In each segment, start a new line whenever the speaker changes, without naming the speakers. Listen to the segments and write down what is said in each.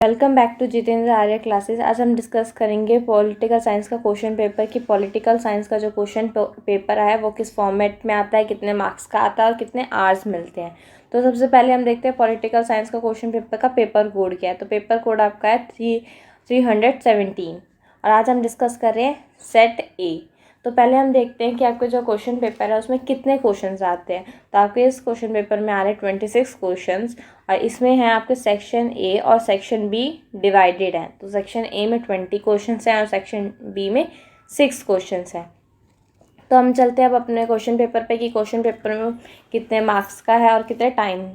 Welcome back to Jitendra Arya classes. आज हम discuss करेंगे पॉलिटिकल साइंस का क्वेश्चन पेपर कि पॉलिटिकल साइंस का जो क्वेश्चन पेपर है वो किस फॉर्मेट में आता है, कितने मार्क्स का आता है और कितने आवर्स मिलते हैं। तो सबसे पहले हम देखते हैं पॉलिटिकल साइंस का क्वेश्चन पेपर का पेपर कोड क्या है। तो पेपर कोड आपका है 317 और आज हम डिस्कस कर रहे हैं सेट ए। तो पहले हम देखते हैं कि आपके जो क्वेश्चन पेपर है उसमें कितने क्वेश्चंस आते हैं। तो आपके इस क्वेश्चन पेपर में आ रहे हैं 26 क्वेश्चंस और इसमें है आपके सेक्शन ए और सेक्शन बी डिवाइडेड है। तो सेक्शन ए में 20 क्वेश्चंस हैं और सेक्शन बी में 6 क्वेश्चंस हैं। तो हम चलते हैं अब अपने क्वेश्चन पेपर पे कि क्वेश्चन पेपर में कितने मार्क्स का है और कितने टाइम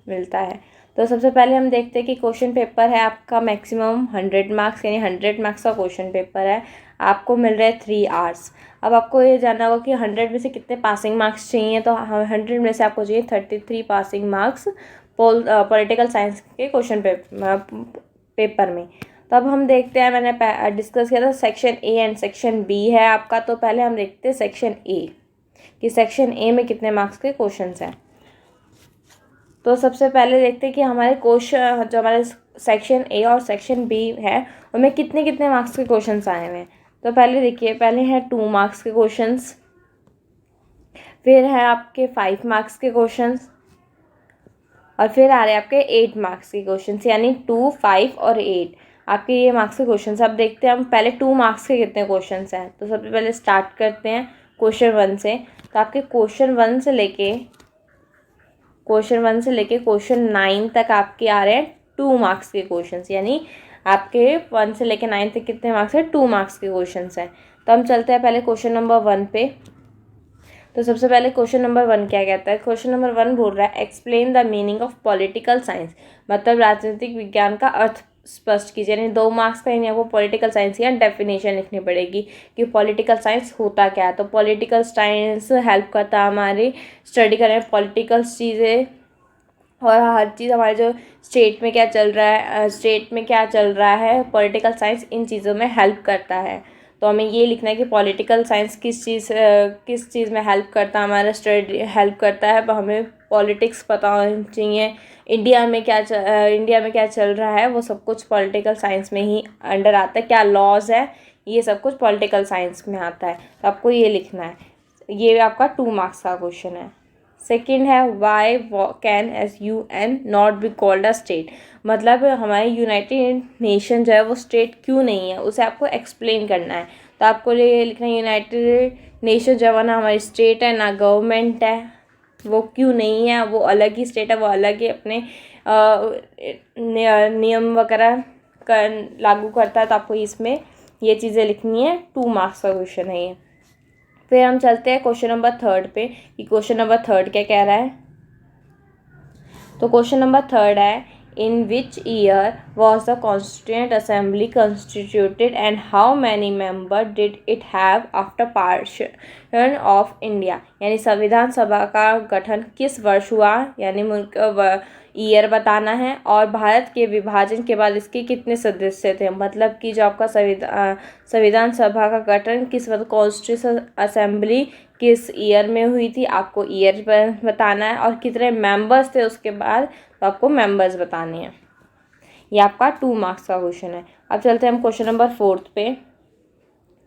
मिलता है। तो सबसे पहले हम देखते हैं कि क्वेश्चन पेपर है आपका मैक्सिमम 100 मार्क्स यानी 100 मार्क्स का क्वेश्चन पेपर है। आपको मिल रहे हैं 3 आवर्स। अब आपको ये जानना होगा कि 100 में से कितने पासिंग मार्क्स चाहिए। तो 100 में से आपको चाहिए 33 पासिंग मार्क्स पॉलिटिकल साइंस के क्वेश्चन पेपर में। तो अब हम देखते हैं, मैंने डिस्कस किया था section A and section B है आपका। तो पहले हम देखते हैं सेक्शन ए कि सेक्शन ए में कितने मार्क्स के क्वेश्चंस हैं। तो सबसे पहले देखते हैं कि हमारे क्वेश्चन जो हमारे सेक्शन ए और सेक्शन बी है उनमें कितने कितने मार्क्स के क्वेश्चंस आए हुए हैं। तो पहले देखिए, पहले हैं 2 मार्क्स के क्वेश्चंस, फिर है आपके 5 मार्क्स के क्वेश्चंस और फिर आ रहे हैं आपके 8 मार्क्स के क्वेश्चंस, यानी 2, 5 और 8 आपके ये मार्क्स के क्वेश्चंस। अब देखते हैं हम पहले 2 मार्क्स के कितने क्वेश्चंस हैं। तो सबसे पहले स्टार्ट करते हैं क्वेश्चन 1 से। तो आपके क्वेश्चन 1 से लेके क्वेश्चन 9 तक आपके आ रहे हैं 2 मार्क्स के क्वेश्चंस, यानी आपके 1 से लेके 9 तक कितने मार्क्स है, 2 मार्क्स के क्वेश्चंस हैं। तो हम चलते हैं पहले क्वेश्चन नंबर 1 पे। तो सबसे पहले क्वेश्चन नंबर 1 क्या कहता है। क्वेश्चन नंबर 1 बोल रहा है explain the meaning of political science, मतलब राजनीतिक विज्ञान का अर्थ स्पष्ट कीजिए। यानी 2 मार्क्स का यानी आपको पॉलिटिकल साइंस की डेफिनेशन लिखनी पड़ेगी कि पॉलिटिकल साइंस होता क्या है। तो पॉलिटिकल साइंस हेल्प करता है हमारी स्टडी करने में पॉलिटिकल चीज़ें और हर चीज़ हमारे जो स्टेट में क्या चल रहा है पॉलिटिकल साइंस इन चीज़ों में हेल्प करता है। तो हमें ये लिखना है कि पॉलिटिकल साइंस किस चीज़ में हेल्प करता है, हमारा स्टडी हेल्प करता है। हमें पॉलिटिक्स पता होनी चाहिए, इंडिया में क्या चल रहा है वो सब कुछ पॉलिटिकल साइंस में ही अंडर आता है। क्या लॉज है ये सब कुछ पॉलिटिकल साइंस में आता है। तो आपको ये लिखना है। ये आपका 2 मार्क्स का क्वेश्चन है। सेकेंड है why can UN not be called a state, मतलब हमारे यूनाइटेड नेशन जो है वो स्टेट क्यों नहीं है, उसे आपको एक्सप्लेन करना है। तो आपको ये लिखना है यूनाइटेड नेशन जो है ना हमारी स्टेट है ना गवर्नमेंट है, वो क्यों नहीं है, वो अलग ही स्टेट है, वो अलग ही अपने नियम वगैरह लागू करता है। तो आपको इसमें ये चीज़ें लिखनी है। 2 मार्क्स का क्वेश्चन है ये। फिर हम चलते हैं क्वेश्चन नंबर 3 पे कि क्वेश्चन नंबर 3 क्या कह रहा है। तो क्वेश्चन नंबर 3 है in which year was the constituent assembly constituted and how many member did it have after partition of India, यानी संविधान सभा का गठन किस वर्ष हुआ, यानी ईयर बताना है और भारत के विभाजन के बाद इसके कितने सदस्य थे। मतलब कि जो आपका संविधान सभा का गठन किस वक्त, कॉन्स्टिट्यूशन असेंबली किस ईयर में हुई थी, आपको ईयर बताना है और कितने मेंबर्स थे उसके बाद, तो आपको मेंबर्स बताने हैं। ये आपका 2 मार्क्स का क्वेश्चन है। अब चलते हैं हम क्वेश्चन नंबर 4 पे।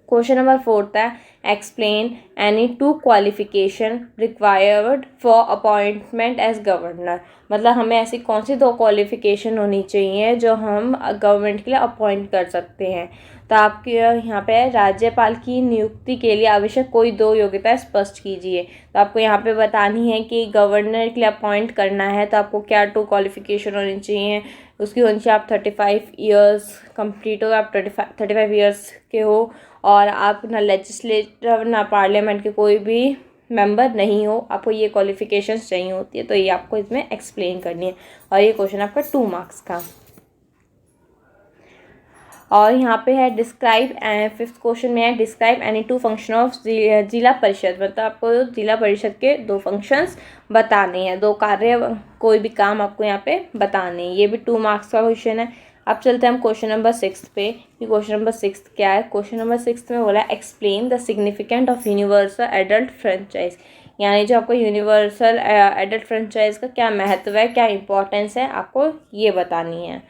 क्वेश्चन नंबर 4 है explain any 2 qualification required for appointment as governor, मतलब हमें ऐसी कौन सी 2 क्वालिफिकेशन होनी चाहिए जो हम गवर्नमेंट के लिए अपॉइंट कर सकते हैं। तो आपके यहाँ पे राज्यपाल की नियुक्ति के लिए आवश्यक कोई 2 योग्यताएं स्पष्ट कीजिए। तो आपको यहाँ पे बतानी है कि गवर्नर के लिए अपॉइंट करना है तो आपको क्या 2 क्वालिफिकेशन होनी चाहिए। उसकी होनी चाहिए आप 35 ईयर्स कंप्लीट हो, आप 35 ईयर्स के हो और आप ना लेजिस्लेटिव ना पार्लियामेंट के कोई भी मेंबर नहीं हो, आपको ये क्वालिफिकेशंस चाहिए होती है। तो ये आपको इसमें एक्सप्लेन करनी है और ये क्वेश्चन आपका 2 मार्क्स का। और यहाँ पे है डिस्क्राइब, 5th क्वेश्चन में है डिस्क्राइब एनी 2 फंक्शन ऑफ जिला परिषद, मतलब आपको जिला परिषद के 2 फंक्शंस बताने हैं, 2 कार्य, कोई भी काम आपको यहाँ पे बताने हैं। ये भी 2 मार्क्स का क्वेश्चन है। अब चलते हैं हम क्वेश्चन नंबर 6 पे कि क्वेश्चन नंबर 6 क्या है। क्वेश्चन नंबर 6 में बोला explain the significant of universal adult franchise, यानी जो आपको यूनिवर्सल एडल्ट फ्रेंचाइज का क्या महत्व है, क्या इंपॉर्टेंस है, आपको ये बतानी है।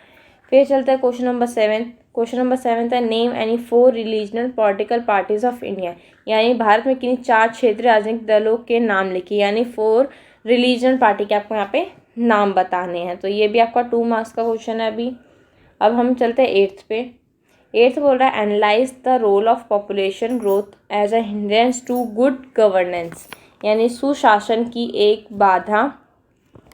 फिर चलता है क्वेश्चन नंबर 7। क्वेश्चन नंबर 7 है name any 4 regional political parties of India, यानी भारत में किन्हीं 4 क्षेत्रीय राजनीतिक दलों के नाम लिखिए, यानी 4 रिलीजनल पार्टी के आपको यहाँ पे नाम बताने हैं। तो ये भी आपका 2 मार्क्स का क्वेश्चन है अभी। अब हम चलते हैं 8th पे। 8th बोल रहा है analyse the role of population growth as a hindrance to good governance, यानी सुशासन की एक बाधा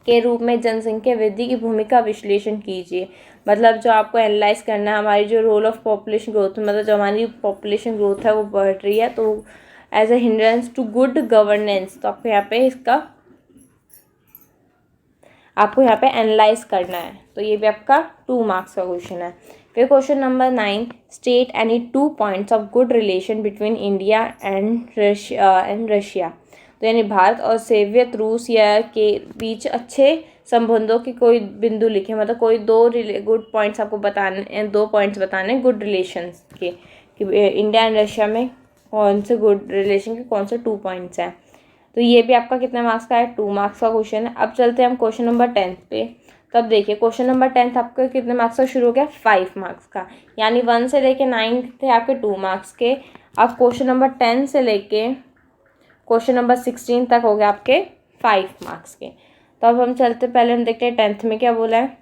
के रूप में जनसंख्या वृद्धि की भूमिका विश्लेषण कीजिए। मतलब जो आपको एनालाइज करना है हमारी जो रोल ऑफ पॉपुलेशन ग्रोथ, मतलब जो हमारी पॉपुलेशन ग्रोथ है वो बढ़ रही है, तो as a hindrance to good governance, तो आपको यहाँ पे यहाँ पे एनालाइज करना है। तो ये भी आपका 2 मार्क्स का क्वेश्चन है। फिर question number 9, state any 2 points of good relation between India and Russia. तो यानी भारत और सोवियत रूस या के बीच अच्छे संबंधों के कोई बिंदु लिखे, मतलब कोई 2 गुड पॉइंट्स आपको बताने, 2 पॉइंट्स बताने गुड रिलेशंस के, कि इंडिया एंड रशिया में कौन से गुड रिलेशन के कौन से 2 पॉइंट्स हैं। तो ये भी आपका कितने मार्क्स का है, 2 मार्क्स का क्वेश्चन है। अब चलते हैं हम क्वेश्चन नंबर 10 पे। तब देखिए क्वेश्चन नंबर 10 आपका कितने मार्क्स का शुरू हो गया, 5 मार्क्स का, यानी 1 से लेके 9 थे आपके 2 मार्क्स के। अब क्वेश्चन नंबर 10 से लेके क्वेश्चन नंबर 16 तक हो गया आपके 5 मार्क्स के। तो अब हम चलते, पहले हम देखते हैं 10th में क्या बोला है।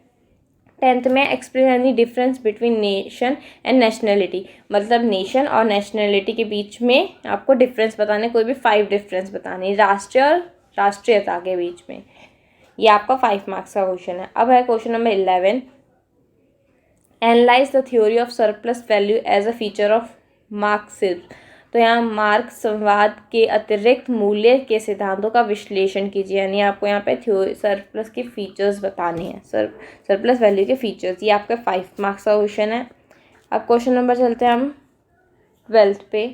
10th में explain any difference between nation and nationality, मतलब नेशन और नेशनलिटी के बीच में आपको डिफरेंस बताने, कोई भी 5 डिफरेंस बताने राष्ट्रीय और राष्ट्रीयता के बीच में। ये आपका 5 मार्क्स का क्वेश्चन है। अब है question number 11, analyse the theory of surplus value as a feature of Marxism. तो यहाँ मार्क्सवाद के अतिरिक्त मूल्य के सिद्धांतों का विश्लेषण कीजिए, यानी आपको यहाँ पे थ्योरी सरप्लस के फीचर्स बताने हैं, सरप्लस वैल्यू के फीचर्स। ये आपका 5 मार्क्स का क्वेश्चन है। अब क्वेश्चन नंबर चलते हैं हम 12th पे।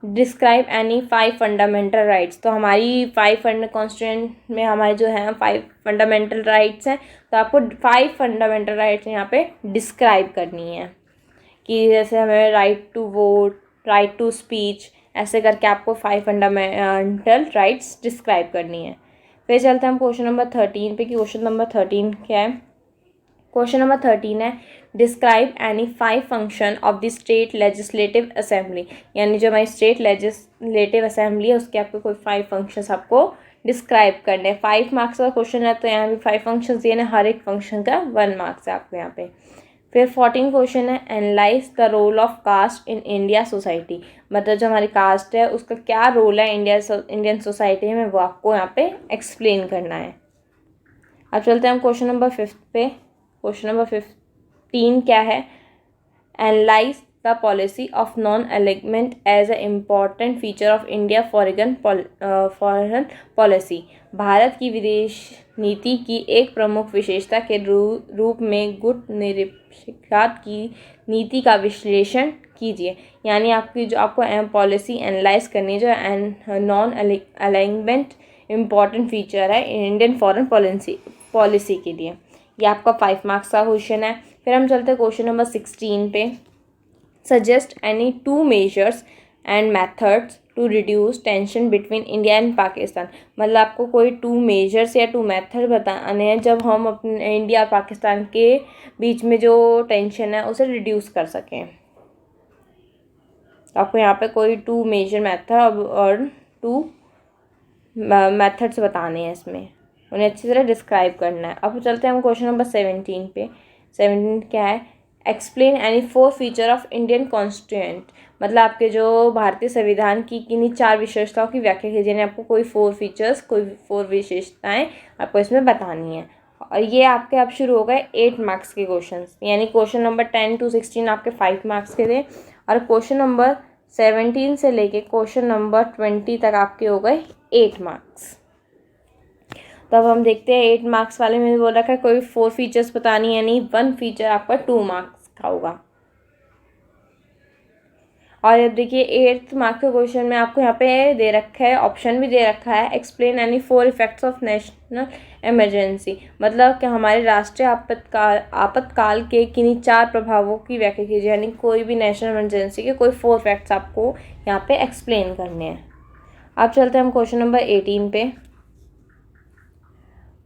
Describe any 5 fundamental rights. तो हमारी 5 कॉन्स्टिट्यूएंट में हमारे जो हैं 5 फंडामेंटल राइट्स हैं, तो आपको 5 फंडामेंटल राइट्स यहाँ पे डिस्क्राइब करनी है, कि जैसे हमें right to vote, right to speech, ऐसे करके आपको 5 फंडामेंटल राइट्स डिस्क्राइब करनी है। फिर चलते हैं हम क्वेश्चन नंबर 13 पे, कि क्वेश्चन नंबर 13 क्या है। क्वेश्चन नंबर 13 है describe any 5 function of the state legislative assembly, यानी जो हमारी स्टेट लेजिस्लेटिव असेंबली है उसके आपको कोई 5 फंक्शंस आपको डिस्क्राइब करने हैं। 5 मार्क्स का क्वेश्चन है, तो यहाँ भी 5 फंक्शंस दिए ना, हर एक फंक्शन का 1 मार्क्स है आपको यहाँ पे। फिर 14 क्वेश्चन है analyse the role of caste in India society, मतलब जो हमारी कास्ट है उसका क्या रोल है इंडियन सोसाइटी में, वो आपको यहाँ पे एक्सप्लेन करना है। अब चलते हैं हम क्वेश्चन नंबर 5 पे। क्वेश्चन नंबर 15 क्या है, analyse the policy of non alignment as a important feature of India foreign policy. Bharat की विदेश नीति की एक प्रमुख विशेषता के रूप में गुट निरपेक्षता की नीति का विश्लेषण कीजिए, यानी आपकी जो आपको पॉलिसी एनालाइज करनी है, जो नॉन अलाइनमेंट इम्पॉर्टेंट फीचर है इंडियन फॉरेन पॉलिसी के लिए। ये आपका 5 मार्क्स का क्वेश्चन है। फिर हम चलते हैं क्वेश्चन नंबर 16 पे। Suggest any 2 measures and methods to reduce tension between India and Pakistan, मतलब आपको कोई 2 मेजर्स या 2 मेथड बताने हैं जब हम अपने इंडिया और पाकिस्तान के बीच में जो टेंशन है उसे रिड्यूस कर सकें। तो आपको यहाँ पे कोई 2 मेजर मेथड और 2 मेथड्स बताने हैं, इसमें उन्हें अच्छी तरह डिस्क्राइब करना है। अब चलते हैं हम क्वेश्चन नंबर 17 पे। 17 क्या है, explain any 4 feature of Indian constituent, मतलब आपके जो भारतीय संविधान की किन्हीं 4 विशेषताओं की व्याख्या कीजिए, यानी आपको कोई 4 फीचर्स, कोई 4 विशेषताएं आपको इसमें बतानी है। और ये आपके अब शुरू हो गए 8 मार्क्स के क्वेश्चन, यानी क्वेश्चन नंबर 10 to 16 आपके 5 मार्क्स के थे, और क्वेश्चन नंबर 17 से लेके क्वेश्चन नंबर 20 तक आपके हो गए 8 मार्क्स। तो अब हम देखते हैं 8 मार्क्स वाले में बोल रखा है कोई 4 फीचर्स बतानी है, यानी 1 फीचर आपका 2 मार्क्स का होगा। और अब देखिए 8th मार्क्स के क्वेश्चन में आपको यहाँ पे दे रखा है, ऑप्शन भी दे रखा है, explain any 4 effects of national emergency, मतलब कि हमारे राष्ट्रीय आपातकाल के किन्हीं 4 प्रभावों की व्याख्या कीजिए, यानी कोई भी नेशनल इमरजेंसी के कोई 4 फैक्ट्स आपको यहाँ पे एक्सप्लेन करने हैं। अब चलते हैं हम क्वेश्चन नंबर 18 पे।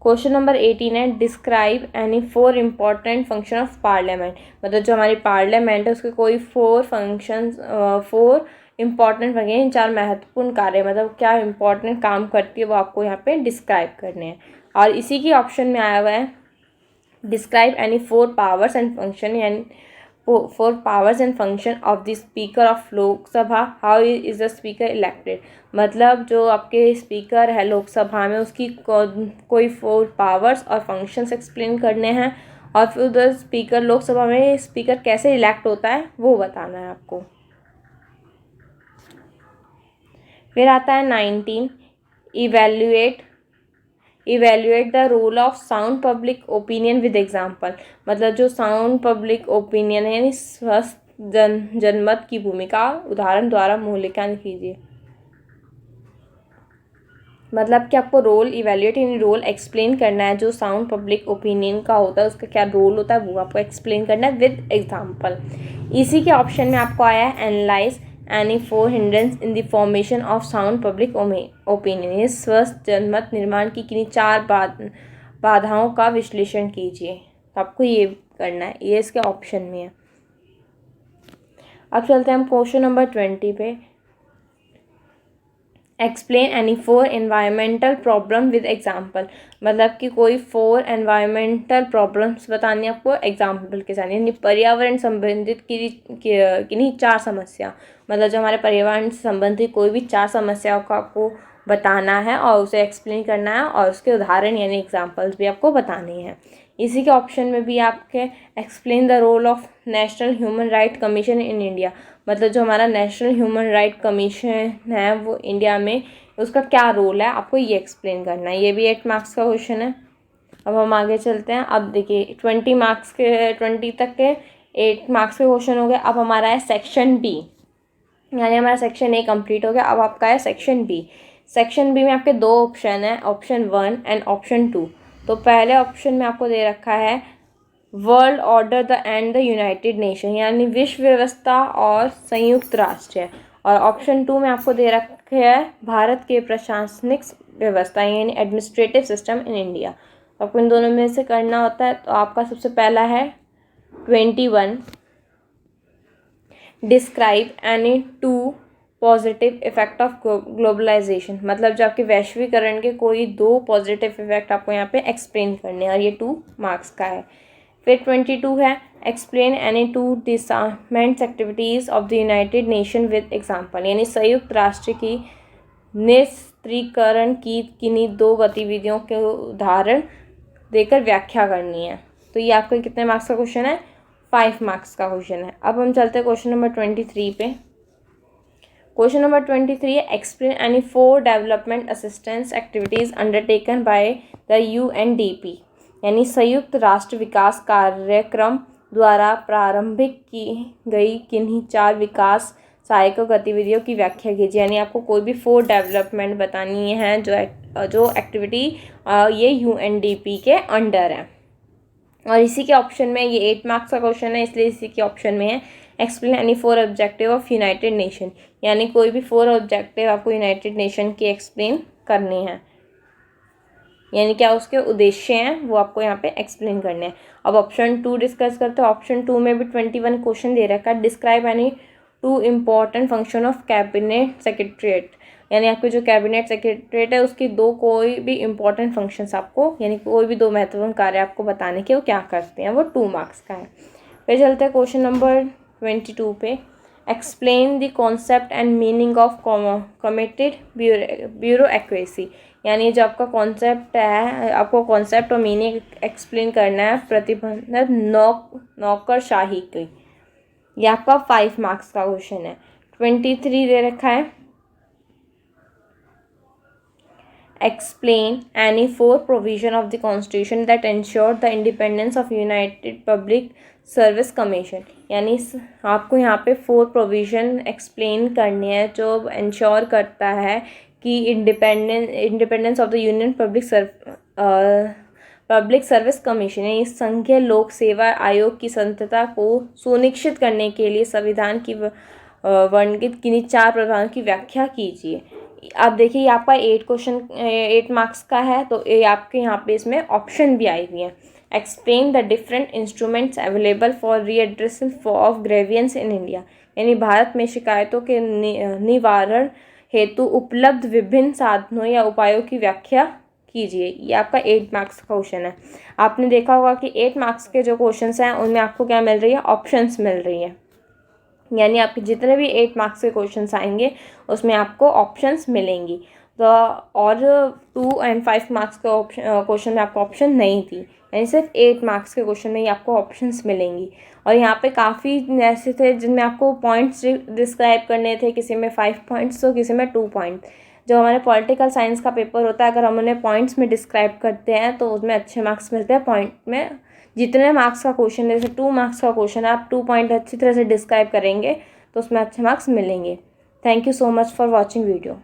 क्वेश्चन नंबर 18 है describe any 4 important function of parliament. मतलब जो हमारी पार्लियामेंट है उसके कोई 4 फंक्शंस 4 इम्पॉर्टेंट फंक्शन, 4 महत्वपूर्ण कार्य, मतलब क्या इम्पॉर्टेंट काम करती है वो आपको यहाँ पे डिस्क्राइब करने हैं। और इसी की ऑप्शन में आया हुआ है describe any 4 powers and function, यानी 4 powers and function of the speaker of Lok Sabha, how is the speaker elected. मतलब जो आपके स्पीकर है लोकसभा में उसकी कोई 4 पावर्स और फंक्शंस एक्सप्लेन करने हैं, और फिर उधर स्पीकर लोकसभा में स्पीकर कैसे इलेक्ट होता है वो बताना है आपको। फिर आता है 19 evaluate the role of sound public opinion with example. मतलब जो साउंड पब्लिक ओपिनियन है यानी स्वस्थ जनमत की भूमिका उदाहरण द्वारा मूल्यांकन कीजिए। मतलब कि आपको रोल इवेल्युएट यानी रोल एक्सप्लेन करना है, जो साउंड पब्लिक ओपिनियन का होता है उसका क्या रोल होता है वो आपको एक्सप्लेन करना है विद एग्जाम्पल। इसी के ऑप्शन में आपको आया है analyse any 4 hindrance in the formation of sound public opinion. स्वस्थ जनमत निर्माण की किन्हीं 4 बाधाओं का विश्लेषण कीजिए। तो आपको ये करना है, ये इसके ऑप्शन में है। अब चलते हैं हम क्वेश्चन नंबर 20 पे। Explain any 4 environmental problem with example. मतलब कि कोई 4 एनवायरमेंटल प्रॉब्लम्स बतानी है आपको एग्जाम्पल के साथ, यानी पर्यावरण संबंधित किन्हीं 4 समस्या। मतलब जो हमारे पर्यावरण से संबंधित कोई भी 4 समस्याओं को आपको बताना है और उसे एक्सप्लेन करना है, और उसके उदाहरण यानी एग्जाम्पल्स भी आपको बताने हैं। इसी के ऑप्शन में भी आपके explain the role of national human right commission in India. मतलब जो हमारा नेशनल ह्यूमन राइट कमीशन है वो इंडिया में, उसका क्या रोल है आपको ये एक्सप्लेन करना है। ये भी 8 मार्क्स का क्वेश्चन है। अब हम आगे चलते हैं। अब देखिए 20 तक के 8 मार्क्स के क्वेश्चन हो गए। अब हमारा है सेक्शन बी, यानी हमारा सेक्शन ए कंप्लीट हो गया। अब आपका है सेक्शन बी। सेक्शन बी में आपके 2 ऑप्शन है, ऑप्शन 1 एंड ऑप्शन 2। तो पहले ऑप्शन में आपको दे रखा है world order the end the United nation, यानी विश्व व्यवस्था और संयुक्त राष्ट्र है। और ऑप्शन 2 में आपको दे रखे है भारत के प्रशासनिक व्यवस्था यानी एडमिनिस्ट्रेटिव सिस्टम इन इंडिया। आपको इन दोनों में से करना होता है। तो आपका सबसे पहला है 21 describe any 2 positive effect of globalisation. मतलब जो आपके वैश्वीकरण के कोई 2 पॉजिटिव इफेक्ट आपको यहाँ पे एक्सप्लेन करने हैं, और ये 2 मार्क्स का है। फिर 22 है explain any 2 disarmaments activities of the United Nation with example, यानी संयुक्त राष्ट्र की निरस्त्रीकरण की किन्हीं 2 गतिविधियों के उदाहरण देकर व्याख्या करनी है। तो ये आपको कितने मार्क्स का क्वेश्चन है? 5 मार्क्स का क्वेश्चन है। अब हम चलते हैं क्वेश्चन नंबर 23 पे। क्वेश्चन नंबर 23 है explain any 4 development assistance activities undertaken by the UNDP, यानी संयुक्त राष्ट्र विकास कार्यक्रम द्वारा प्रारंभिक की गई किन्हीं 4 विकास सहायक गतिविधियों की व्याख्या कीजिए। यानी आपको कोई भी 4 डेवलपमेंट बतानी है जो एक्टिविटी ये UNDP के अंडर है। और इसी के ऑप्शन में ये 8 मार्क्स का क्वेश्चन है, इसलिए इसी के ऑप्शन में है explain any 4 objective of United nation, यानी कोई भी 4 ऑब्जेक्टिव आपको यूनाइटेड नेशन की एक्सप्लेन करनी है, यानी क्या उसके उद्देश्य हैं वो आपको यहाँ पे एक्सप्लेन करने हैं। अब ऑप्शन 2 डिस्कस करते हैं। ऑप्शन 2 में भी 21 क्वेश्चन दे रखा है describe any 2 important function of cabinet secretariat, यानी आपके जो कैबिनेट सेक्रेटरीट है उसकी 2 कोई भी इम्पॉर्टेंट फंक्शंस आपको, यानी कोई भी 2 महत्वपूर्ण कार्य आपको बताने के वो क्या करते हैं, वो 2 मार्क्स का है। फिर चलते हैं क्वेश्चन नंबर 22 पे। Explain the concept and meaning of committed bureaucracy, यानी जो आपका कॉन्सेप्ट है आपको कॉन्सेप्ट और मीनिंग एक्सप्लेन करना है प्रतिबंधित नौकरशाही की। ये आपका 5 मार्क्स का क्वेश्चन है। 23 दे रखा है explain any 4 provision of the constitution that ensure the independence of United public service commission, यानी आपको यहाँ पे 4 प्रोविज़न एक्सप्लेन करनी है जो इंश्योर करता है कि independence of the union public service commission, यानी संघीय लोक सेवा आयोग की संतता को सुनिश्चित करने के लिए संविधान की वर्णित किन्हीं 4 प्रावधानों की व्याख्या कीजिए। आप देखिए, ये आपका 8 मार्क्स का है, तो ये आपके यहाँ पे इसमें ऑप्शन भी आई हुई है। Explain the different instruments available for redressal of grievances in India, यानी भारत में शिकायतों के निवारण हेतु उपलब्ध विभिन्न साधनों या उपायों की व्याख्या कीजिए। ये आपका 8 मार्क्स का क्वेश्चन है। आपने देखा होगा कि 8 मार्क्स के जो क्वेश्चंस हैं उनमें आपको क्या मिल रही है, ऑप्शंस मिल रही है, यानी आपके जितने भी 8 मार्क्स के क्वेश्चंस आएंगे उसमें आपको ऑप्शंस मिलेंगी। तो और 2 और 5 मार्क्स के क्वेश्चन में आपको ऑप्शन नहीं थी, यानी सिर्फ 8 मार्क्स के क्वेश्चन में ही आपको ऑप्शंस मिलेंगी। और यहाँ पे काफ़ी ऐसे थे जिनमें आपको पॉइंट्स डिस्क्राइब करने थे, किसी में 5 पॉइंट्स तो किसी में 2 पॉइंट। जो हमारे पॉलिटिकल साइंस का पेपर होता है, अगर हम उन्हें पॉइंट्स में डिस्क्राइब करते हैं तो उसमें अच्छे मार्क्स मिलते हैं। पॉइंट में जितने मार्क्स का क्वेश्चन है, जैसे 2 मार्क्स का क्वेश्चन है, आप 2 पॉइंट अच्छी तरह से डिस्क्राइब करेंगे तो उसमें अच्छे मार्क्स मिलेंगे। Thank you so much for watching video.